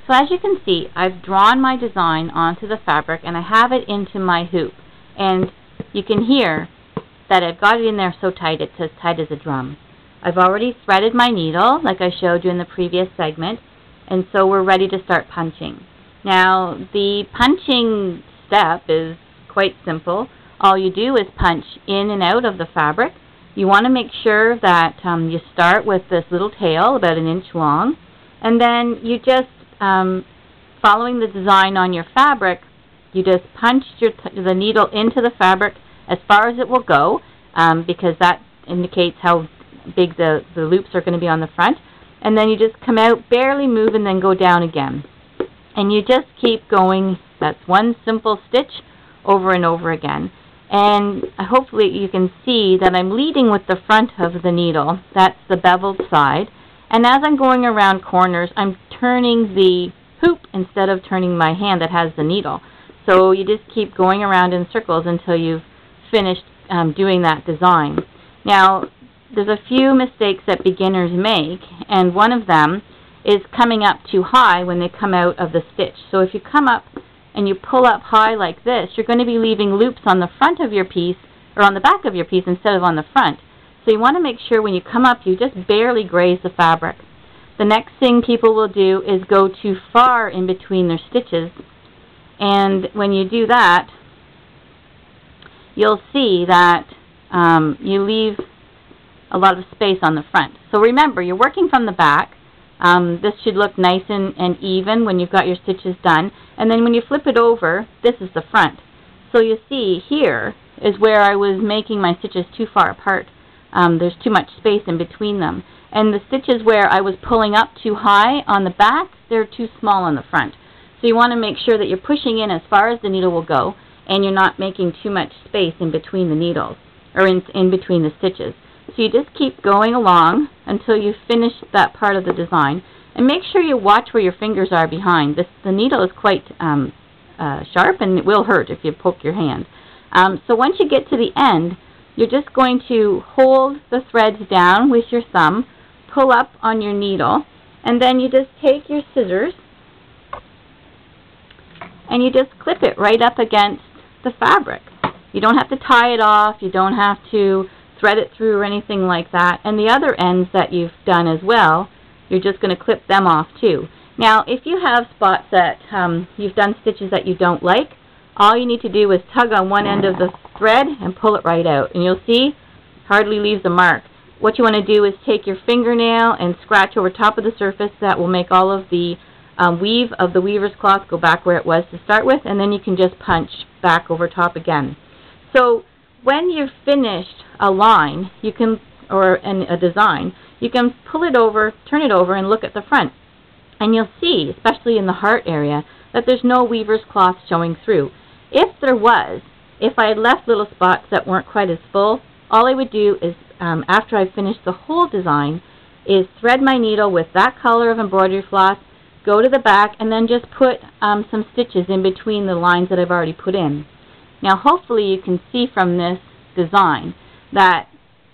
So as you can see, I've drawn my design onto the fabric and I have it into my hoop. And you can hear that I've got it in there so tight, it's as tight as a drum. I've already threaded my needle like I showed you in the previous segment, and so we're ready to start punching. Now the punching step is quite simple. All you do is punch in and out of the fabric. You want to make sure that you start with this little tail about 1 inch long, and then you just, following the design on your fabric, you just punch the needle into the fabric as far as it will go, because that indicates how big the loops are going to be on the front. And then you just come out, barely move, and then go down again. And you just keep going. That's one simple stitch over and over again. And hopefully you can see that I'm leading with the front of the needle. That's the beveled side. And as I'm going around corners, I'm turning the hoop instead of turning my hand that has the needle. So you just keep going around in circles until you've finished doing that design. Now, there's a few mistakes that beginners make, and one of them is coming up too high when they come out of the stitch. So if you come up and you pull up high like this, you're going to be leaving loops on the front of your piece, or on the back of your piece instead of on the front. So you want to make sure when you come up, you just barely graze the fabric. The next thing people will do is go too far in between their stitches, and when you do that, you'll see that you leave a lot of space on the front. So remember, you're working from the back. This should look nice and even when you've got your stitches done. And then when you flip it over, this is the front. So you see here is where I was making my stitches too far apart. There's too much space in between them. And the stitches where I was pulling up too high on the back, they're too small on the front. So you want to make sure that you're pushing in as far as the needle will go, and you're not making too much space in between the needles, or in between the stitches. So you just keep going along until you finish that part of the design. And make sure you watch where your fingers are behind. The needle is quite sharp, and it will hurt if you poke your hand. So once you get to the end, you're just going to hold the threads down with your thumb, pull up on your needle, and then you just take your scissors and you just clip it right up against the fabric. You don't have to tie it off, you don't have to thread it through or anything like that. And the other ends that you've done as well, you're just going to clip them off too. Now, if you have spots that you've done stitches that you don't like, all you need to do is tug on one end of the thread and pull it right out. And you'll see, hardly leaves a mark. What you want to do is take your fingernail and scratch over top of the surface. That will make all of the weave of the weaver's cloth go back where it was to start with, and then you can just punch back over top again. So when you've finished a line, you can, or a design, you can pull it over, turn it over, and look at the front. And you'll see, especially in the heart area, that there's no weaver's cloth showing through. If there was, if I had left little spots that weren't quite as full, all I would do is, after I've finished the whole design, is thread my needle with that color of embroidery floss, go to the back, and then just put some stitches in between the lines that I've already put in. Now hopefully you can see from this design that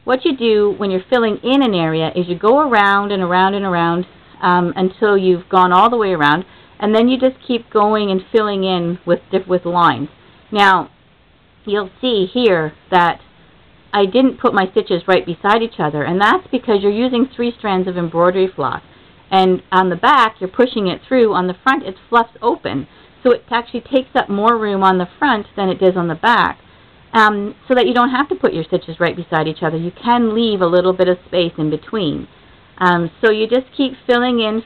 what you do when you're filling in an area is you go around and around and around until you've gone all the way around, and then you just keep going and filling in with lines. Now you'll see here that I didn't put my stitches right beside each other, and that's because you're using 3 strands of embroidery floss. And on the back, you're pushing it through. On the front, it's fluffed open. So it actually takes up more room on the front than it does on the back. So that you don't have to put your stitches right beside each other. You can leave a little bit of space in between. So you just keep filling in,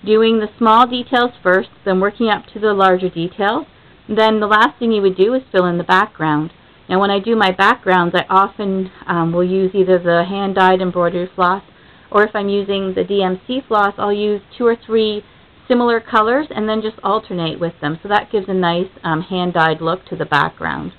doing the small details first, then working up to the larger details. Then the last thing you would do is fill in the background. Now when I do my backgrounds, I often will use either the hand-dyed embroidery floss, or if I'm using the DMC floss, I'll use 2 or 3 similar colors and then just alternate with them. So that gives a nice hand-dyed look to the background.